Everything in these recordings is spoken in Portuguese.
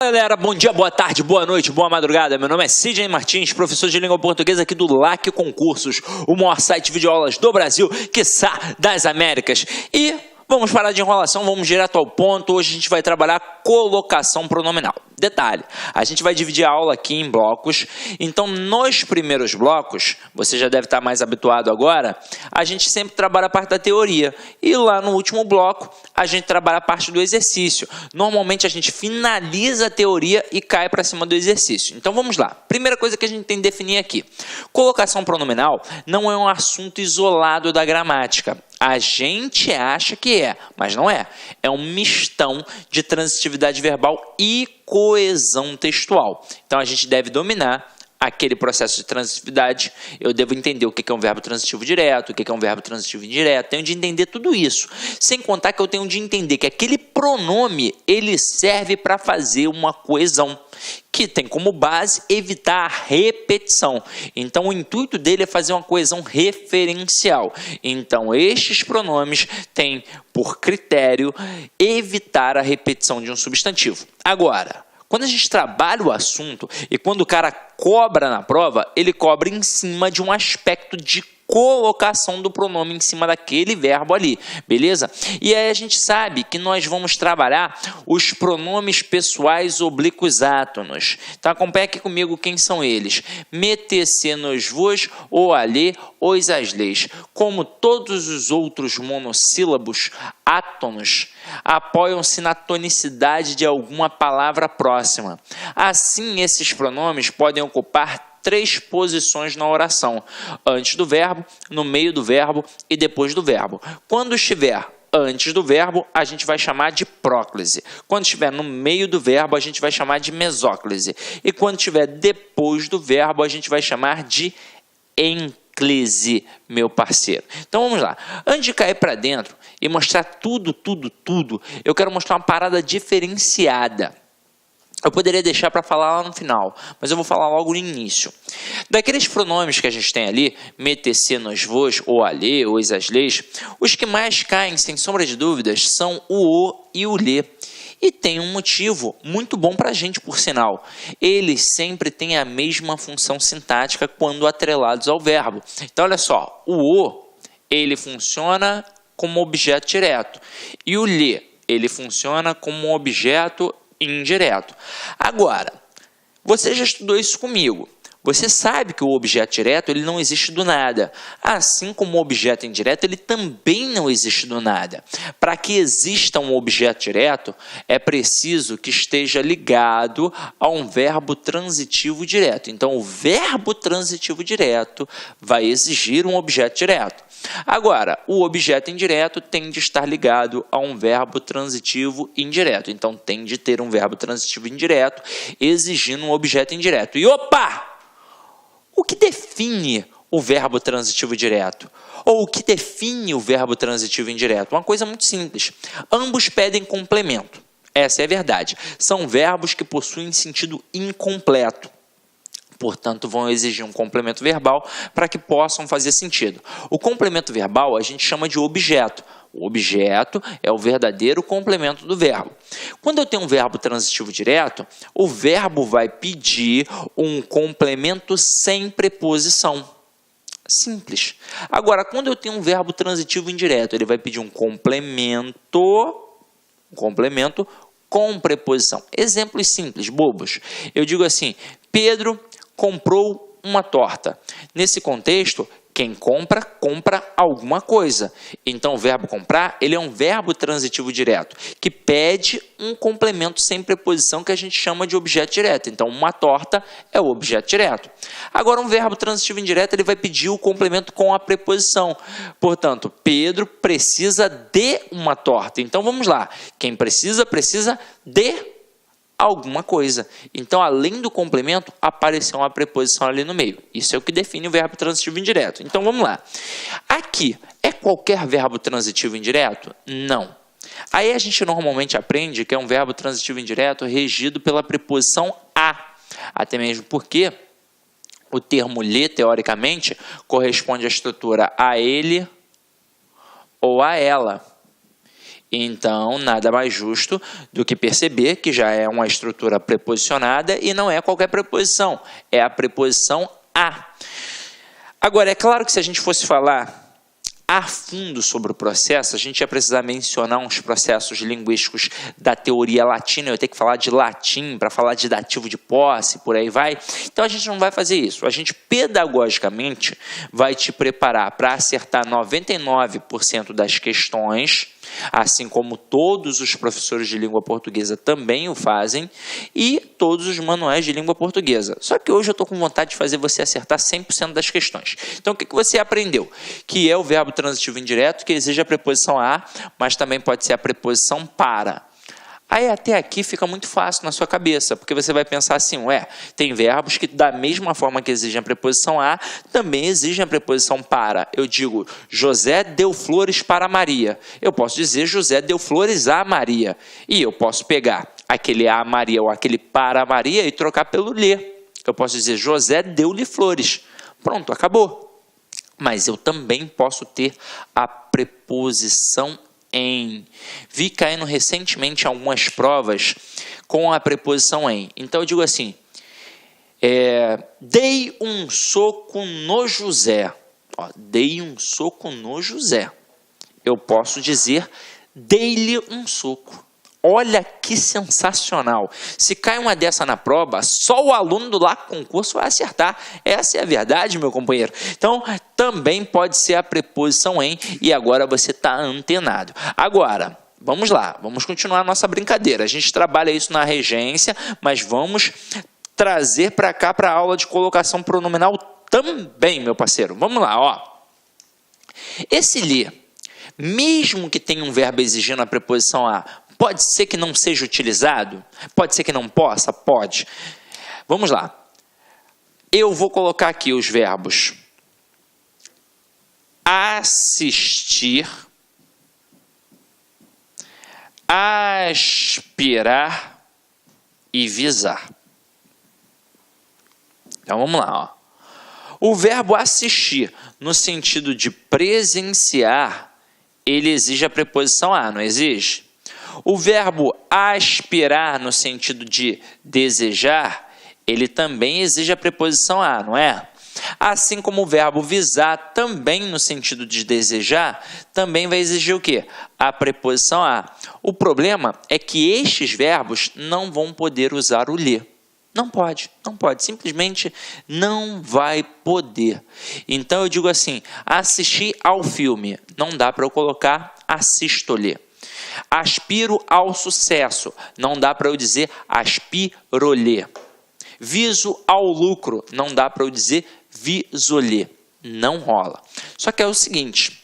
Galera, bom dia, boa tarde, boa noite, boa madrugada. Meu nome é Sidney Martins, professor de língua portuguesa aqui do LAC Concursos, o maior site de videoaulas do Brasil, quiçá das Américas. E vamos parar de enrolação, vamos direto ao ponto. Hoje a gente vai trabalhar colocação pronominal. Detalhe, a gente vai dividir a aula aqui em blocos, então nos primeiros blocos, você já deve estar mais habituado agora, a gente sempre trabalha a parte da teoria, e lá no último bloco, a gente trabalha a parte do exercício. Normalmente a gente finaliza a teoria e cai para cima do exercício. Então vamos lá, primeira coisa que a gente tem que definir aqui, colocação pronominal não é um assunto isolado da gramática. A gente acha que é, mas não é. É um mistão de transitividade verbal e coesão textual. Então, a gente deve dominar aquele processo de transitividade. Eu devo entender o que é um verbo transitivo direto, o que é um verbo transitivo indireto. Tenho de entender tudo isso. Sem contar que eu tenho de entender que aquele pronome, ele serve para fazer uma coesão, que tem como base evitar a repetição. Então, o intuito dele é fazer uma coesão referencial. Então, estes pronomes têm por critério evitar a repetição de um substantivo. Agora, quando a gente trabalha o assunto e quando o cara cobra na prova, ele cobra em cima de um aspecto de colocação do pronome em cima daquele verbo ali, beleza? E aí a gente sabe que nós vamos trabalhar os pronomes pessoais oblíquos átonos. Então acompanha aqui comigo quem são eles. Metece, nos, vos, o, alê, os, as, leis. Como todos os outros monossílabos átonos, apoiam-se na tonicidade de alguma palavra próxima. Assim, esses pronomes podem ocupar 3 posições na oração: antes do verbo, no meio do verbo e depois do verbo. Quando estiver antes do verbo, a gente vai chamar de próclise. Quando estiver no meio do verbo, a gente vai chamar de mesóclise. E quando estiver depois do verbo, a gente vai chamar de ênclise, meu parceiro. Então vamos lá. Antes de cair para dentro e mostrar tudo, eu quero mostrar uma parada diferenciada. Eu poderia deixar para falar lá no final, mas eu vou falar logo no início. Daqueles pronomes que a gente tem ali, metece, nos, vos, o, alê, os, as, leis, os que mais caem, sem sombra de dúvidas, são o e o lê. E tem um motivo muito bom para a gente, por sinal. Eles sempre têm a mesma função sintática quando atrelados ao verbo. Então, olha só, o, ele funciona como objeto direto. E o lê, ele funciona como um objeto indireto. Agora, você já estudou isso comigo. Você sabe que o objeto direto ele não existe do nada. Assim como o objeto indireto, ele também não existe do nada. Para que exista um objeto direto, é preciso que esteja ligado a um verbo transitivo direto. Então, o verbo transitivo direto vai exigir um objeto direto. Agora, o objeto indireto tem de estar ligado a um verbo transitivo indireto. Então, tem de ter um verbo transitivo indireto exigindo um objeto indireto. E opa! O que define o verbo transitivo direto? Ou o que define o verbo transitivo indireto? Uma coisa muito simples. Ambos pedem complemento. Essa é a verdade. São verbos que possuem sentido incompleto. Portanto, vão exigir um complemento verbal para que possam fazer sentido. O complemento verbal a gente chama de objeto. O objeto é o verdadeiro complemento do verbo. Quando eu tenho um verbo transitivo direto, o verbo vai pedir um complemento sem preposição. Simples. Agora, quando eu tenho um verbo transitivo indireto, ele vai pedir um complemento com preposição. Exemplos simples, bobos. Eu digo assim, Pedro comprou uma torta. Nesse contexto, quem compra, compra alguma coisa. Então, o verbo comprar, ele é um verbo transitivo direto, que pede um complemento sem preposição que a gente chama de objeto direto. Então, uma torta é o objeto direto. Agora, um verbo transitivo indireto, ele vai pedir o complemento com a preposição. Portanto, Pedro precisa de uma torta. Então, vamos lá. Quem precisa, precisa de alguma coisa. Então, além do complemento, apareceu uma preposição ali no meio. Isso é o que define o verbo transitivo indireto. Então, vamos lá. Aqui, é qualquer verbo transitivo indireto? Não. Aí a gente normalmente aprende que é um verbo transitivo indireto regido pela preposição a. Até mesmo porque o termo lhe, teoricamente, corresponde à estrutura a ele ou a ela. Então, nada mais justo do que perceber que já é uma estrutura preposicionada e não é qualquer preposição, é a preposição a. Agora, é claro que se a gente fosse falar a fundo sobre o processo, a gente ia precisar mencionar uns processos linguísticos da teoria latina, eu ia ter que falar de latim para falar de dativo de posse, por aí vai. Então a gente não vai fazer isso. A gente pedagogicamente vai te preparar para acertar 99% das questões, assim como todos os professores de língua portuguesa também o fazem, e todos os manuais de língua portuguesa. Só que hoje eu estou com vontade de fazer você acertar 100% das questões. Então o que você aprendeu? Que é o verbo transitivo indireto, que exige a preposição a, mas também pode ser a preposição para. Aí até aqui fica muito fácil na sua cabeça, porque você vai pensar assim, tem verbos que da mesma forma que exigem a preposição a, também exigem a preposição para. Eu digo, José deu flores para Maria. Eu posso dizer, José deu flores a Maria. E eu posso pegar aquele a Maria ou aquele para Maria e trocar pelo lhe. Eu posso dizer, José deu-lhe flores. Pronto, acabou. Mas eu também posso ter a preposição em. Vi caindo recentemente algumas provas com a preposição em. Então eu digo assim, dei um soco no José. Dei um soco no José. Eu posso dizer, dei-lhe um soco. Olha que sensacional. Se cai uma dessa na prova, só o aluno do LAC Concurso vai acertar. Essa é a verdade, meu companheiro. Então, também pode ser a preposição em, e agora você está antenado. Agora, vamos lá, vamos continuar a nossa brincadeira. A gente trabalha isso na regência, mas vamos trazer para cá para a aula de colocação pronominal também, meu parceiro. Vamos lá, Esse lhe, mesmo que tenha um verbo exigindo a preposição a, pode ser que não seja utilizado? Pode ser que não possa? Pode. Vamos lá. Eu vou colocar aqui os verbos assistir, aspirar e visar. Então vamos lá. O verbo assistir, no sentido de presenciar, ele exige a preposição a, não exige? O verbo aspirar, no sentido de desejar, ele também exige a preposição a, não é? Assim como o verbo visar, também no sentido de desejar, também vai exigir o quê? A preposição a. O problema é que estes verbos não vão poder usar o lhe. Não pode, simplesmente não vai poder. Então eu digo assim, assistir ao filme, não dá para eu colocar assisto-lhe. Aspiro ao sucesso, não dá para eu dizer aspiro-lhe. Viso ao lucro, não dá para eu dizer viso-lhe. Não rola. Só que é o seguinte,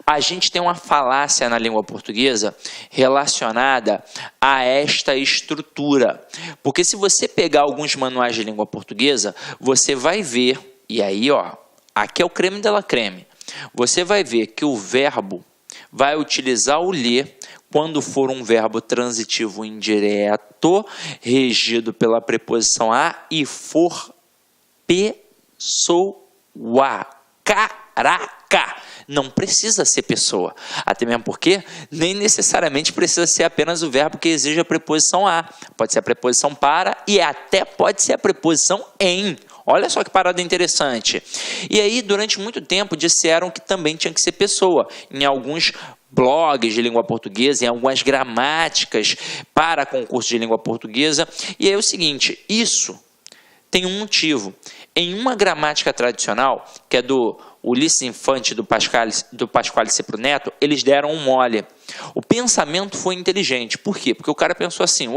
a gente tem uma falácia na língua portuguesa relacionada a esta estrutura. Porque se você pegar alguns manuais de língua portuguesa, você vai ver, e aí aqui é o creme de la creme, você vai ver que o verbo vai utilizar o lhe quando for um verbo transitivo indireto, regido pela preposição a, e for pessoa. Caraca! Não precisa ser pessoa. Até mesmo porque nem necessariamente precisa ser apenas o verbo que exige a preposição a. Pode ser a preposição para e até pode ser a preposição em. Olha só que parada interessante. E aí, durante muito tempo, disseram que também tinha que ser pessoa. Em alguns blogs de língua portuguesa, em algumas gramáticas para concurso de língua portuguesa. E aí é o seguinte, isso tem um motivo. Em uma gramática tradicional, que é do Ulisses Infante do Pasquale Cepro Neto, eles deram um mole. O pensamento foi inteligente. Por quê? Porque o cara pensou assim,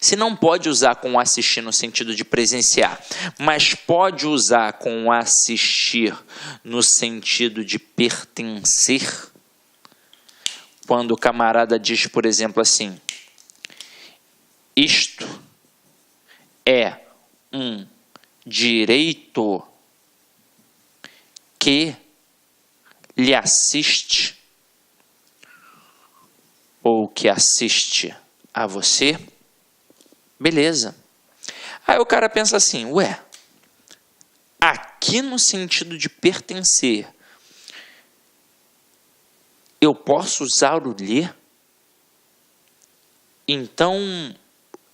se não pode usar com assistir no sentido de presenciar, mas pode usar com assistir no sentido de pertencer, quando o camarada diz, por exemplo, assim, isto é um direito que lhe assiste ou que assiste a você, beleza. Aí o cara pensa assim, aqui no sentido de pertencer, eu posso usar o ler? Então,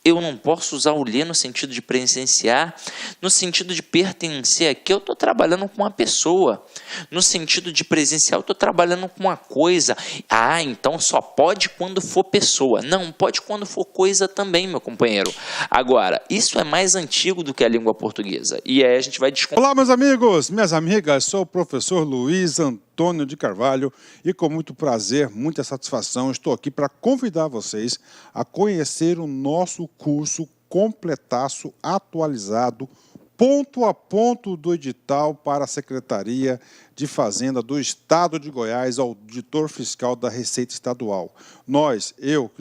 eu não posso usar o ler no sentido de presenciar, no sentido de pertencer aqui, eu estou trabalhando com uma pessoa. No sentido de presencial, eu estou trabalhando com uma coisa. Ah, então só pode quando for pessoa. Não, pode quando for coisa também, meu companheiro. Agora, isso é mais antigo do que a língua portuguesa. E aí a gente vai descobrir. Olá, meus amigos, minhas amigas, sou o professor Luiz Antônio de Carvalho e com muito prazer, muita satisfação, estou aqui para convidar vocês a conhecer o nosso curso completaço, atualizado, ponto a ponto do edital para a Secretaria de Fazenda do Estado de Goiás, auditor fiscal da Receita Estadual. Nós, eu,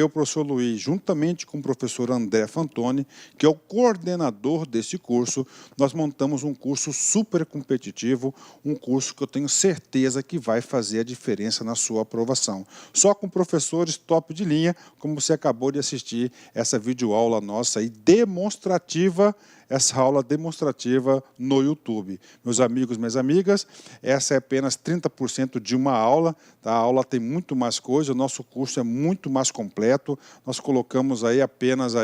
professor Luiz, juntamente com o professor André Fantoni, que é o coordenador desse curso, nós montamos um curso super competitivo, um curso que eu tenho certeza que vai fazer a diferença na sua aprovação. Só com professores top de linha, como você acabou de assistir essa videoaula nossa aí, demonstrativa, essa aula demonstrativa no YouTube. Meus amigos, minhas amigas, essa é apenas 30% de uma aula, tá? A aula tem muito mais coisa, o nosso curso é muito mais completo, nós colocamos aí apenas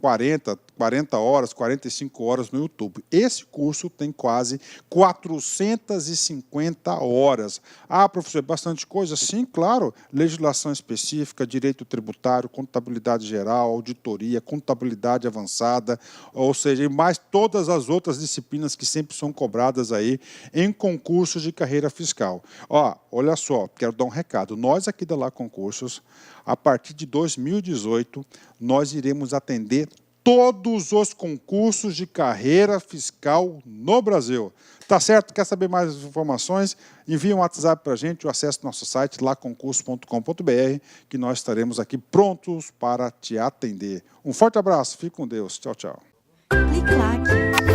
40 horas, 45 horas no YouTube. Esse curso tem quase 450 horas. Ah, professor, é bastante coisa? Sim, claro. Legislação específica, direito tributário, contabilidade geral, auditoria, contabilidade avançada, ou seja, e mais todas as outras disciplinas que sempre são cobradas aí em concursos de carreira fiscal. Ó, olha só, quero dar um recado. Nós aqui da Lá Concursos, a partir de 2018, nós iremos atender todos os concursos de carreira fiscal no Brasil. Tá certo? Quer saber mais informações? Envie um WhatsApp para a gente ou acesse nosso site laconcurso.com.br que nós estaremos aqui prontos para te atender. Um forte abraço, fique com Deus. Tchau, tchau. Clique lá.